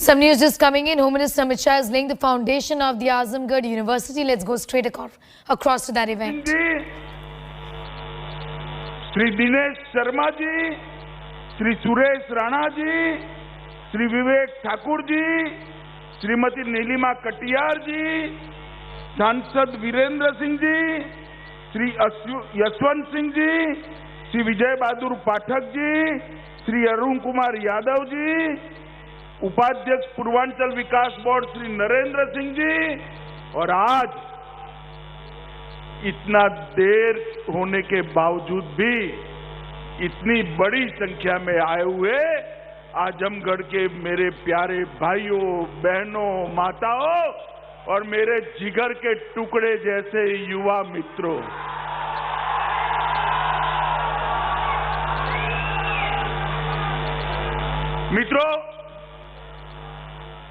Some news just coming in. Home Minister Amit Shah is laying the foundation of the Azamgarh University. Let's go straight across to that event. Shri Dinesh Sharma ji, Shri Suresh Rana ji, Shri Vivek Thakur ji, Shrimati Nilima Katiyar जी, सांसद वीरेंद्र सिंह जी, श्री यशवंत सिंह जी, श्री विजय बहादुर पाठक जी, श्री अरुण कुमार यादव जी, उपाध्यक्ष पूर्वांचल विकास board Shri Narendra Singh ji, और आज इतना देर होने के बावजूद भी इतनी बड़ी संख्या में आए हुए आजमगढ़ के मेरे प्यारे भाइयों, बहनों, माताओं और मेरे जिगर के टुकड़े जैसे युवा मित्रों,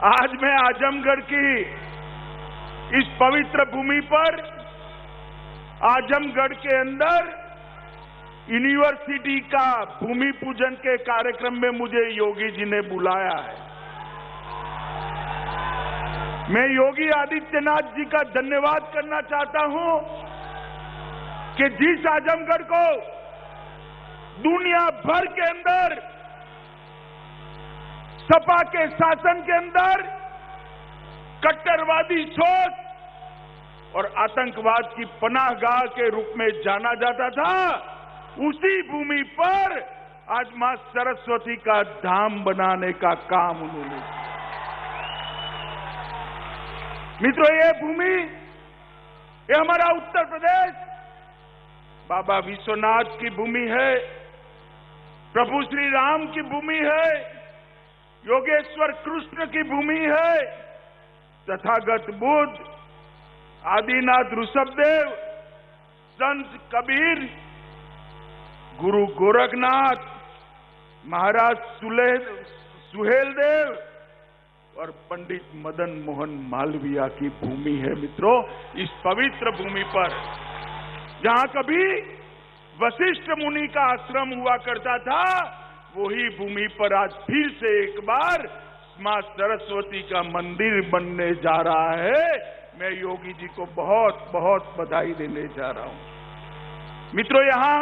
आज मैं आजमगढ़ की इस पवित्र भूमि पर आजमगढ़ के अंदर यूनिवर्सिटी का भूमि पूजन के कार्यक्रम में मुझे योगी जी ने बुलाया है। मैं योगी आदित्यनाथ जी का धन्यवाद करना चाहता हूं कि जिस आजमगढ़ को दुनिया भर के अंदर सपा के शासन के अंदर कट्टरवादी सोच और आतंकवाद की पनाहगाह के रूप में जाना जाता था, उसी भूमि पर आज मां सरस्वती का धाम बनाने का काम उन्होंने किया। मित्रों, ये भूमि, ये हमारा उत्तर प्रदेश बाबा विश्वनाथ की भूमि है, प्रभु श्री राम की भूमि है, योगेश्वर कृष्ण की भूमि है, तथागत बुद्ध, आदिनाथ ऋषभदेव, संत कबीर, गुरु गोरखनाथ, महाराज सुहेलदेव और पंडित मदन मोहन मालवीय की भूमि है। मित्रों, इस पवित्र भूमि पर जहां कभी वशिष्ठ मुनि का आश्रम हुआ करता था, वही भूमि पर आज फिर से एक बार मां सरस्वती का मंदिर बनने जा रहा है। मैं योगी जी को बहुत बहुत बधाई देने जा रहा हूं। मित्रों, यहां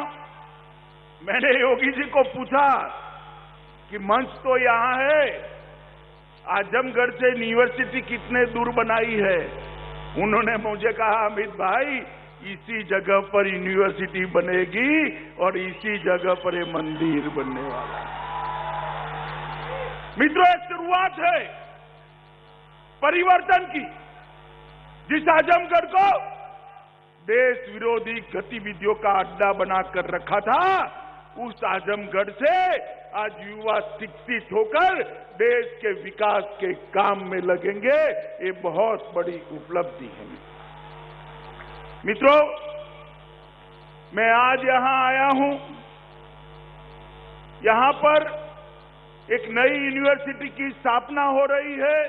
मैंने योगी जी को पूछा कि मंच तो यहां है, आजमगढ़ से यूनिवर्सिटी कितने दूर बनाई है? उन्होंने मुझे कहा, अमित भाई, इसी जगह पर यूनिवर्सिटी बनेगी और इसी जगह पर ये मंदिर बनने वाला है। मित्रों, एक शुरुआत है परिवर्तन की। जिस आजमगढ़ को देश विरोधी गतिविधियों का अड्डा बनाकर रखा था, उस आजमगढ़ से आज युवा शिक्षित होकर देश के विकास के काम में लगेंगे। ये बहुत बड़ी उपलब्धि है। मित्रों, मैं आज यहां आया हूं, यहां पर एक नई यूनिवर्सिटी की स्थापना हो रही है।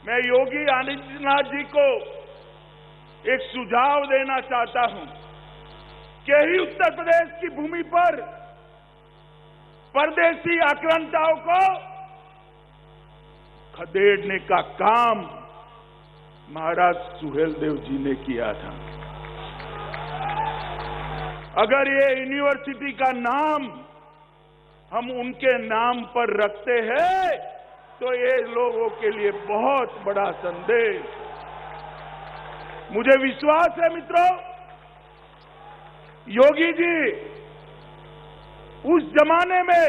मैं योगी आदित्यनाथ जी को एक सुझाव देना चाहता हूं कि ही उत्तर प्रदेश की भूमि पर परदेशी आक्रांताओं को खदेड़ने का काम महाराज सुहेलदेव जी ने किया था। अगर ये यूनिवर्सिटी का नाम हम उनके नाम पर रखते हैं तो ये लोगों के लिए बहुत बड़ा संदेश। मुझे विश्वास है मित्रों, योगी जी उस जमाने में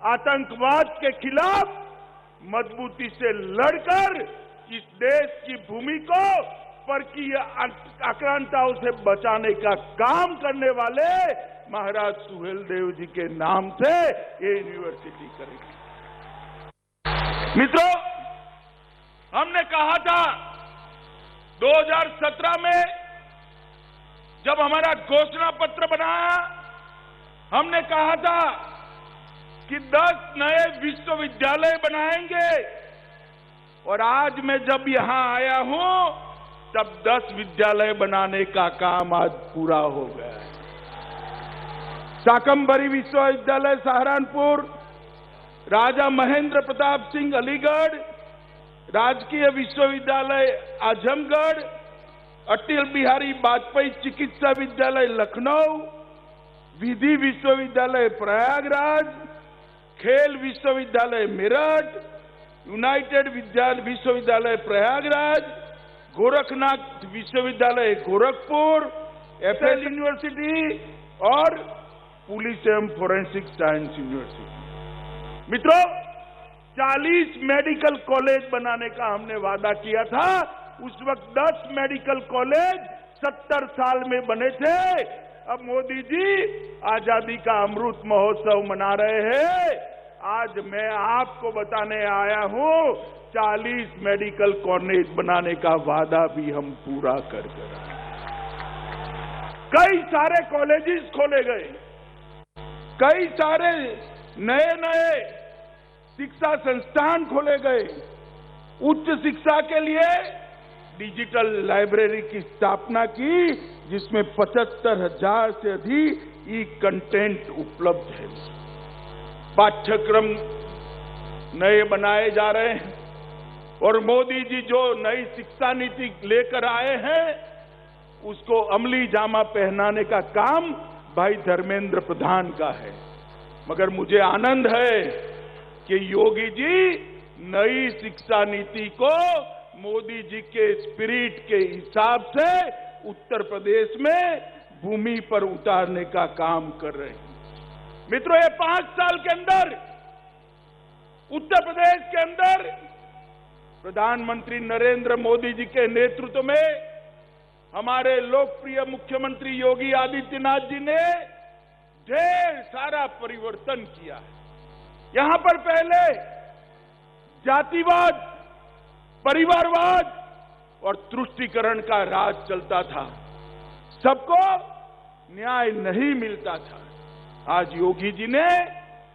आतंकवाद के खिलाफ मजबूती से लड़कर इस देश की भूमि को परकीय आक्रांताओं से बचाने का काम करने वाले महाराज सुहेलदेव जी के नाम से ये यूनिवर्सिटी करेगी। मित्रों, हमने कहा था 2017 में जब हमारा घोषणा पत्र बनाया, हमने कहा था कि 10 नए विश्वविद्यालय बनाएंगे, और आज मैं जब यहां आया हूं तब 10 विद्यालय बनाने का काम आज पूरा हो गया है। शाकंभरी विश्वविद्यालय सहारनपुर, राजा महेंद्र प्रताप सिंह अलीगढ़, राजकीय विश्वविद्यालय आजमगढ़, अटल बिहारी वाजपेयी चिकित्सा विद्यालय लखनऊ, विधि विश्वविद्यालय प्रयागराज, खेल विश्वविद्यालय मेरठ, यूनाइटेड विश्वविद्यालय प्रयागराज, गोरखनाथ विश्वविद्यालय गोरखपुर, एफएल यूनिवर्सिटी और पुलिस एवं फोरेंसिक साइंस यूनिवर्सिटी। मित्रों, 40 मेडिकल कॉलेज बनाने का हमने वादा किया था। उस वक्त 10 मेडिकल कॉलेज 70 साल में बने थे। अब मोदी जी आजादी का अमृत महोत्सव मना रहे हैं। आज मैं आपको बताने आया हूं 40 मेडिकल कॉलेज बनाने का वादा भी हम पूरा कर गए। कई सारे कॉलेजेस खोले गए, कई सारे नए नए शिक्षा संस्थान खोले गए। उच्च शिक्षा के लिए डिजिटल लाइब्रेरी की स्थापना की, जिसमें 75,000 से अधिक ई कंटेंट उपलब्ध है। पाठ्यक्रम नए बनाए जा रहे हैं और मोदी जी जो नई शिक्षा नीति लेकर आए हैं उसको अमली जामा पहनाने का काम भाई धर्मेंद्र प्रधान का है। मगर मुझे आनंद है कि योगी जी नई शिक्षा नीति को मोदी जी के स्पिरिट के हिसाब से उत्तर प्रदेश में भूमि पर उतारने का काम कर रहे हैं। मित्रों, ये 5 साल के अंदर उत्तर प्रदेश के अंदर प्रधानमंत्री नरेंद्र मोदी जी के नेतृत्व में हमारे लोकप्रिय मुख्यमंत्री योगी आदित्यनाथ जी ने ढेर सारा परिवर्तन किया है। यहां पर पहले जातिवाद, परिवारवाद और तुष्टीकरण का राज चलता था, सबको न्याय नहीं मिलता था। आज योगी जी ने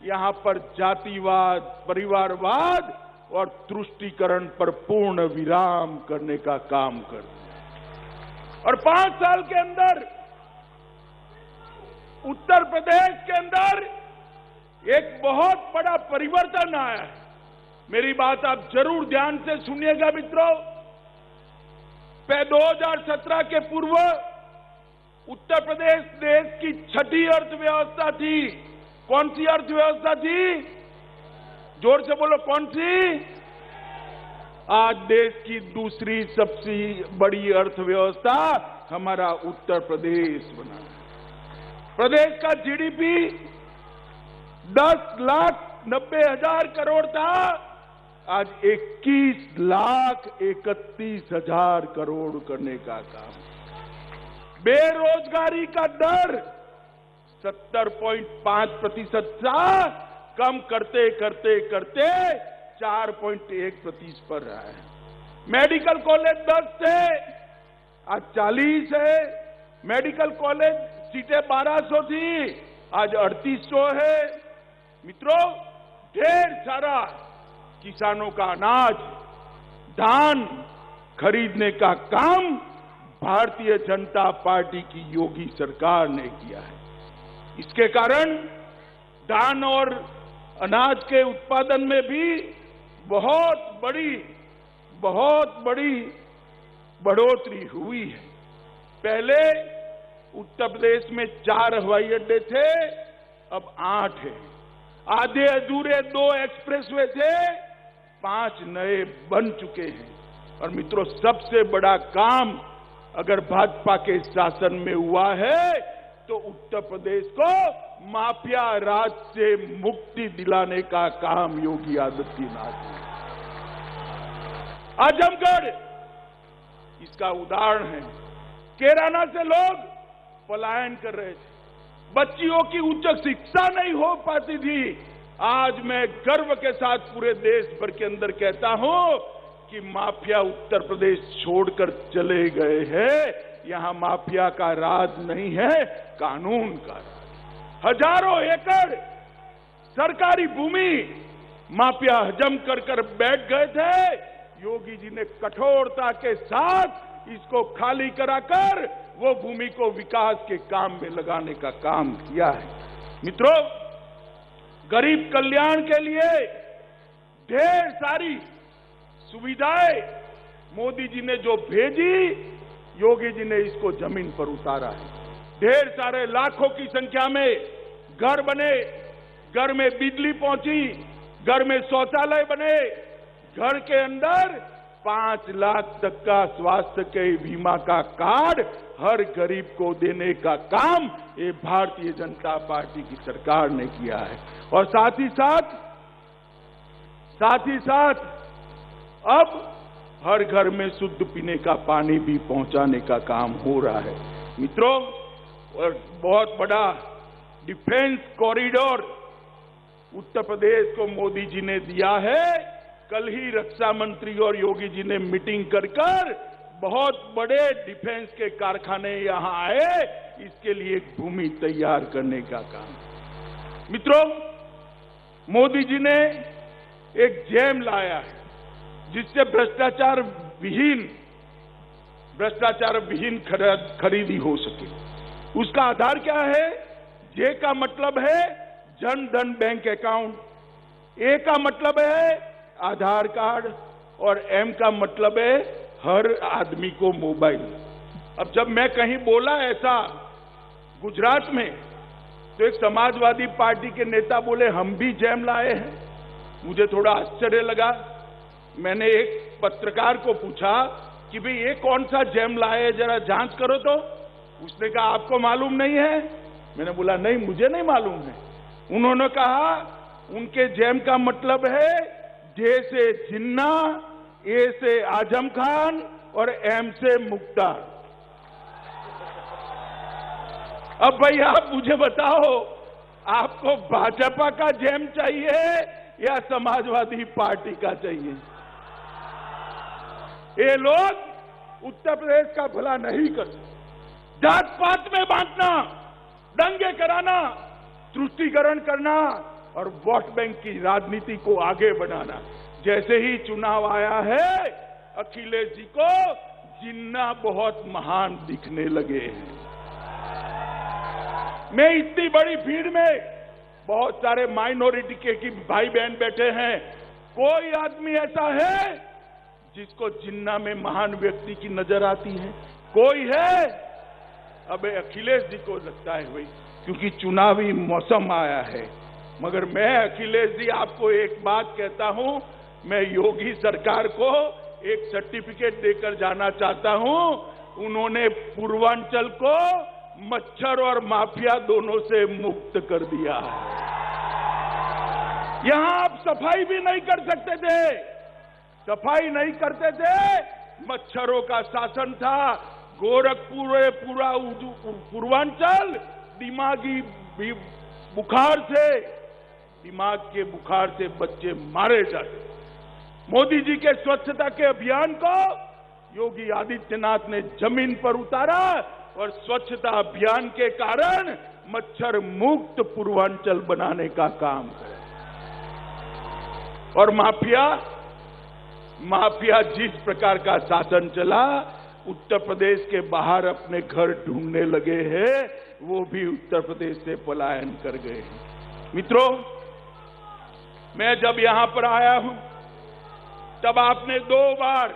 यहां पर जातिवाद, परिवारवाद और तुष्टीकरण पर पूर्ण विराम करने का काम कर दिया। और 5 साल के अंदर उत्तर प्रदेश के अंदर एक बहुत बड़ा परिवर्तन आया है। मेरी बात आप जरूर ध्यान से सुनिएगा मित्रों। 2017 के पूर्व उत्तर प्रदेश देश की 6ठी अर्थव्यवस्था थी। कौन सी अर्थव्यवस्था थी? जोर से बोलो, कौन सी? आज देश की दूसरी सबसे बड़ी अर्थव्यवस्था हमारा उत्तर प्रदेश बना। प्रदेश का जीडीपी 10,90,000 करोड़ था, आज 21,31,000 करोड़ करने का काम। बेरोजगारी का दर 70.5% था, कम करते करते करते 4.1% पर रहा है। मेडिकल कॉलेज 10 थे, आज 40 है। मेडिकल कॉलेज सीटें 1200 थी, आज 3800 है। मित्रों, ढेर सारा किसानों का अनाज, धान खरीदने का काम भारतीय जनता पार्टी की योगी सरकार ने किया है। इसके कारण धान और अनाज के उत्पादन में भी बहुत बड़ी बढ़ोतरी हुई है। पहले उत्तर प्रदेश में 4 हवाई अड्डे थे, अब 8 है। आधे अधूरे 2 एक्सप्रेसवे थे, 5 नए बन चुके हैं। और मित्रों, सबसे बड़ा काम अगर भाजपा के शासन में हुआ है तो उत्तर प्रदेश को माफिया राज से मुक्ति दिलाने का काम योगी आदित्यनाथ ने। आजमगढ़ इसका उदाहरण है। कैराना से लोग पलायन कर रहे थे, बच्चियों की उच्च शिक्षा नहीं हो पाती थी। आज मैं गर्व के साथ पूरे देश भर के अंदर कहता हूं कि माफिया उत्तर प्रदेश छोड़कर चले गए हैं। यहां माफिया का राज नहीं है, कानून का राज। हजारों एकड़ सरकारी भूमि माफिया हजम कर बैठ गए थे। योगी जी ने कठोरता के साथ इसको खाली कराकर वो भूमि को विकास के काम में लगाने का काम किया है। मित्रों, गरीब कल्याण के लिए ढेर सारी सुविधाएं मोदी जी ने जो भेजी, योगी जी ने इसको जमीन पर उतारा है। ढेर सारे लाखों की संख्या में घर बने, घर में बिजली पहुंची, घर में शौचालय बने, घर के अंदर 5 लाख तक का स्वास्थ्य के बीमा का कार्ड हर गरीब को देने का काम ये भारतीय जनता पार्टी की सरकार ने किया है। और साथ ही साथ अब हर घर में शुद्ध पीने का पानी भी पहुंचाने का काम हो रहा है। मित्रों, और बहुत बड़ा डिफेंस कॉरिडोर उत्तर प्रदेश को मोदी जी ने दिया है। कल ही रक्षा मंत्री और योगी जी ने मीटिंग कर बहुत बड़े डिफेंस के कारखाने यहां आए, इसके लिए एक भूमि तैयार करने का काम। मित्रों, मोदी जी ने एक जैम लाया है जिससे भ्रष्टाचार विहीन खरीदी हो सके। उसका आधार क्या है? जे का मतलब है जन धन बैंक अकाउंट, ए का मतलब है आधार कार्ड और एम का मतलब है हर आदमी को मोबाइल। अब जब मैं कहीं बोला ऐसा गुजरात में, तो एक समाजवादी पार्टी के नेता बोले हम भी जैम लाए हैं। मुझे थोड़ा आश्चर्य लगा। मैंने एक पत्रकार को पूछा कि भाई ये कौन सा जैम लाए, जरा जांच करो तो। उसने कहा आपको मालूम नहीं है? मैंने बोला नहीं, मुझे नहीं मालूम है। उन्होंने कहा उनके जैम का मतलब है जे से जिन्ना, ए से आजम खान और एम से मुख्तार। अब भाई आप मुझे बताओ, आपको भाजपा का जैम चाहिए या समाजवादी पार्टी का चाहिए? ये लोग उत्तर प्रदेश का भला नहीं करते। जात पात में बांटना, दंगे कराना, तुष्टीकरण करना और वोट बैंक की राजनीति को आगे बढ़ाना। जैसे ही चुनाव आया है, अखिलेश जी को जिन्ना बहुत महान दिखने लगे हैं। मैं इतनी बड़ी भीड़ में, बहुत सारे माइनॉरिटी के भाई बहन बैठे हैं, कोई आदमी ऐसा है जिसको जिन्ना में महान व्यक्ति की नजर आती है? कोई है? अब अखिलेश जी को लगता है भाई क्योंकि चुनावी मौसम आया है। मगर मैं अखिलेश जी आपको एक बात कहता हूं, मैं योगी सरकार को एक सर्टिफिकेट देकर जाना चाहता हूं। उन्होंने पूर्वांचल को मच्छर और माफिया दोनों से मुक्त कर दिया है। यहां आप सफाई भी नहीं कर सकते थे, सफाई नहीं करते थे, मच्छरों का शासन था। गोरखपुर पूरा पूर्वांचल दिमागी बुखार से, दिमाग के बुखार से बच्चे मारे जाते। मोदी जी के स्वच्छता के अभियान को योगी आदित्यनाथ ने जमीन पर उतारा और स्वच्छता अभियान के कारण मच्छर मुक्त पूर्वांचल बनाने का काम किया। और माफिया जिस प्रकार का शासन चला, उत्तर प्रदेश के बाहर अपने घर ढूंढने लगे हैं, वो भी उत्तर प्रदेश से पलायन कर गए हैं। मित्रों, मैं जब यहां पर आया हूं तब आपने 2 बार,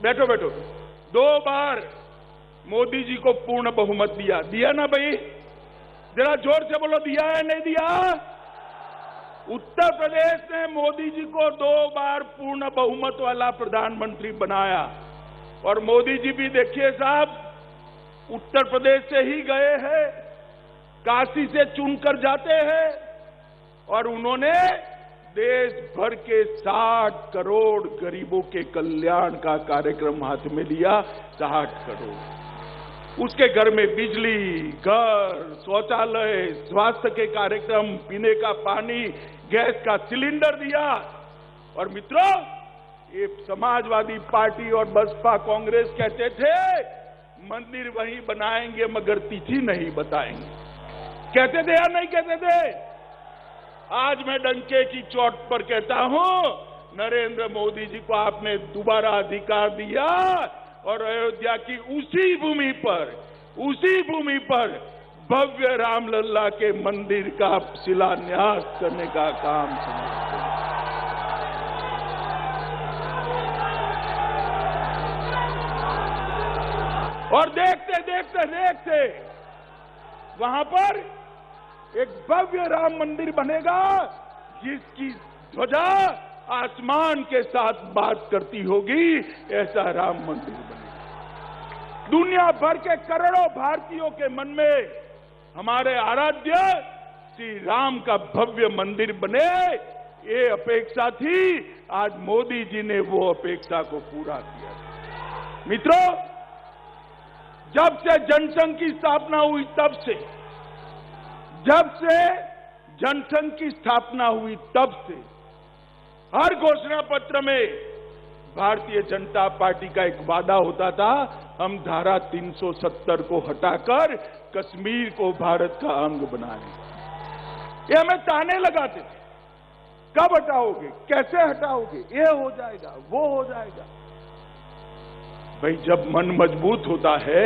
बैठो, 2 बार मोदी जी को पूर्ण बहुमत दिया ना भाई? जरा जोर से बोलो, दिया है नहीं दिया? उत्तर प्रदेश ने मोदी जी को 2 बार पूर्ण बहुमत वाला प्रधानमंत्री बनाया। और मोदी जी भी देखिए साहब, उत्तर प्रदेश से ही गए हैं, काशी से चुनकर जाते हैं और उन्होंने देश भर के 60 करोड़ गरीबों के कल्याण का कार्यक्रम हाथ में लिया। 60 करोड़, उसके घर में बिजली, घर, शौचालय, स्वास्थ्य के कार्यक्रम, पीने का पानी, गैस का सिलेंडर दिया। और मित्रों, ये समाजवादी पार्टी और बसपा कांग्रेस कहते थे मंदिर वहीं बनाएंगे मगर तिथि नहीं बताएंगे। कहते थे या नहीं कहते थे? आज मैं डंके की चोट पर कहता हूं, नरेंद्र मोदी जी को आपने दोबारा अधिकार दिया और अयोध्या की उसी भूमि पर भव्य रामलला के मंदिर का शिलान्यास करने का काम समझते हैं। और देखते देखते देखते वहां पर एक भव्य राम मंदिर बनेगा जिसकी ध्वजा आसमान के साथ बात करती होगी, ऐसा राम मंदिर बनेगा। दुनिया भर के करोड़ों भारतीयों के मन में हमारे आराध्य श्री राम का भव्य मंदिर बने, ये अपेक्षा थी। आज मोदी जी ने वो अपेक्षा को पूरा किया। मित्रों, जब से जनसंघ की स्थापना हुई जब से जनसंघ की स्थापना हुई तब से हर घोषणा पत्र में भारतीय जनता पार्टी का एक वादा होता था, हम धारा 370 को हटाकर कश्मीर को भारत का अंग बनाएंगे। ये हमें ताने लगाते थे, कब हटाओगे, कैसे हटाओगे, ये हो जाएगा, वो हो जाएगा। भाई, जब मन मजबूत होता है,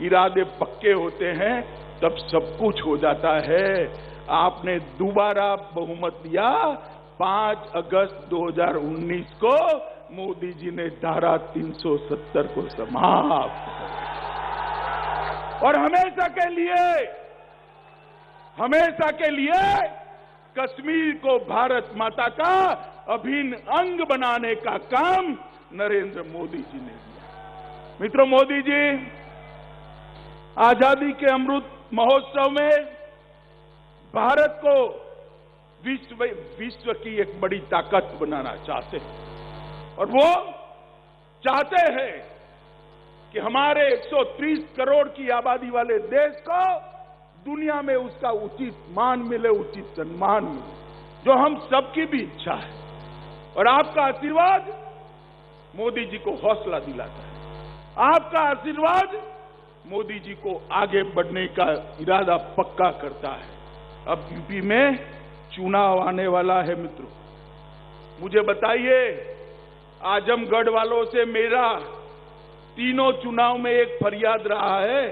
इरादे पक्के होते हैं, तब सब कुछ हो जाता है। आपने दोबारा बहुमत दिया। 5 अगस्त 2019 को मोदी जी ने धारा 370 को समाप्त और हमेशा के लिए कश्मीर को भारत माता का अभिन्न अंग बनाने का काम नरेंद्र मोदी जी ने किया। मित्रों, मोदी जी आजादी के अमृत महोत्सव में भारत को विश्व की एक बड़ी ताकत बनाना चाहते हैं और वो चाहते हैं कि हमारे 130 करोड़ की आबादी वाले देश को दुनिया में उसका उचित मान मिले, उचित सम्मान मिले, जो हम सबकी भी इच्छा है। और आपका आशीर्वाद मोदी जी को हौसला दिलाता है। आपका आशीर्वाद मोदी जी को आगे बढ़ने का इरादा पक्का करता है। अब यूपी में चुनाव आने वाला है। मित्रों, मुझे बताइए, आजमगढ़ वालों से मेरा तीनों चुनाव में एक फरियाद रहा है,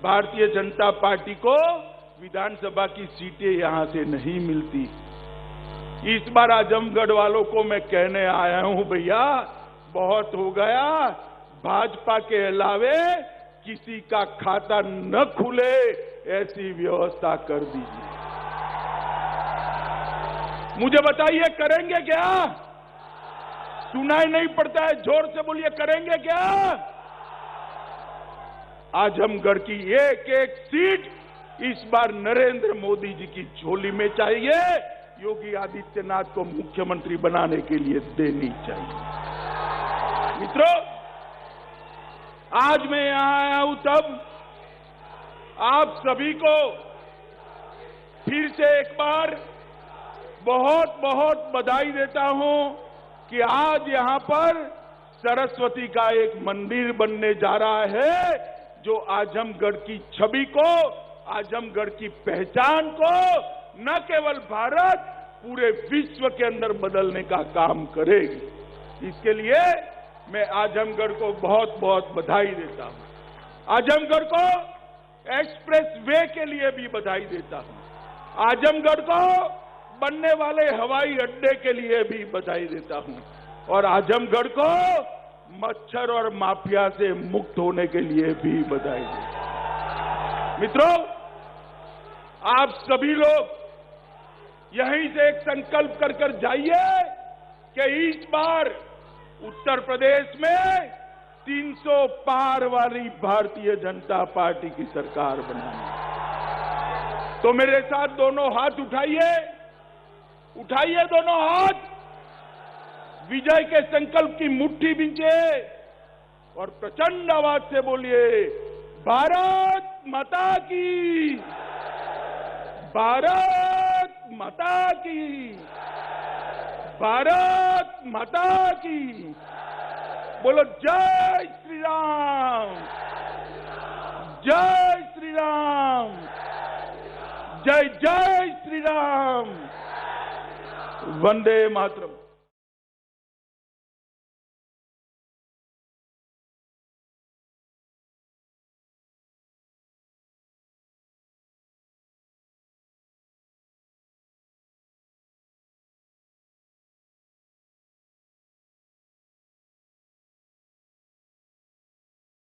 भारतीय जनता पार्टी को विधानसभा की सीटें यहां से नहीं मिलती। इस बार आजमगढ़ वालों को मैं कहने आया हूं, भैया बहुत हो गया, भाजपा के अलावे किसी का खाता न खुले, ऐसी व्यवस्था कर दीजिए। मुझे बताइए, करेंगे क्या? सुनाई नहीं पड़ता है, जोर से बोलिए, करेंगे क्या? आजमगढ़ की एक एक सीट इस बार नरेंद्र मोदी जी की झोली में चाहिए, योगी आदित्यनाथ को मुख्यमंत्री बनाने के लिए देनी चाहिए। मित्रों, आज मैं यहां आया हूं तब आप सभी को फिर से एक बार बहुत बहुत बधाई देता हूं कि आज यहां पर सरस्वती का एक मंदिर बनने जा रहा है, जो आजमगढ़ की छवि को, आजमगढ़ की पहचान को न केवल भारत, पूरे विश्व के अंदर बदलने का काम करेगी। इसके लिए मैं आजमगढ़ को बहुत बहुत बधाई देता हूं। आजमगढ़ को एक्सप्रेस वे के लिए भी बधाई देता हूं। आजमगढ़ को बनने वाले हवाई अड्डे के लिए भी बधाई देता हूं और आजमगढ़ को मच्छर और माफिया से मुक्त होने के लिए भी बधाई देता हूं। मित्रों, आप सभी लोग यहीं से एक संकल्प कर जाइए कि इस बार उत्तर प्रदेश में 300 पार वाली भारतीय जनता पार्टी की सरकार बनानी। तो मेरे साथ दोनों हाथ उठाइए, उठाइए दोनों हाथ, विजय के संकल्प की मुट्ठी बींचे और प्रचंड आवाज से बोलिए, भारत माता की, भारत माता की, भारत माता की। बोलो जय श्री राम, जय श्री राम, जय जय श्री राम, वंदे मातरम।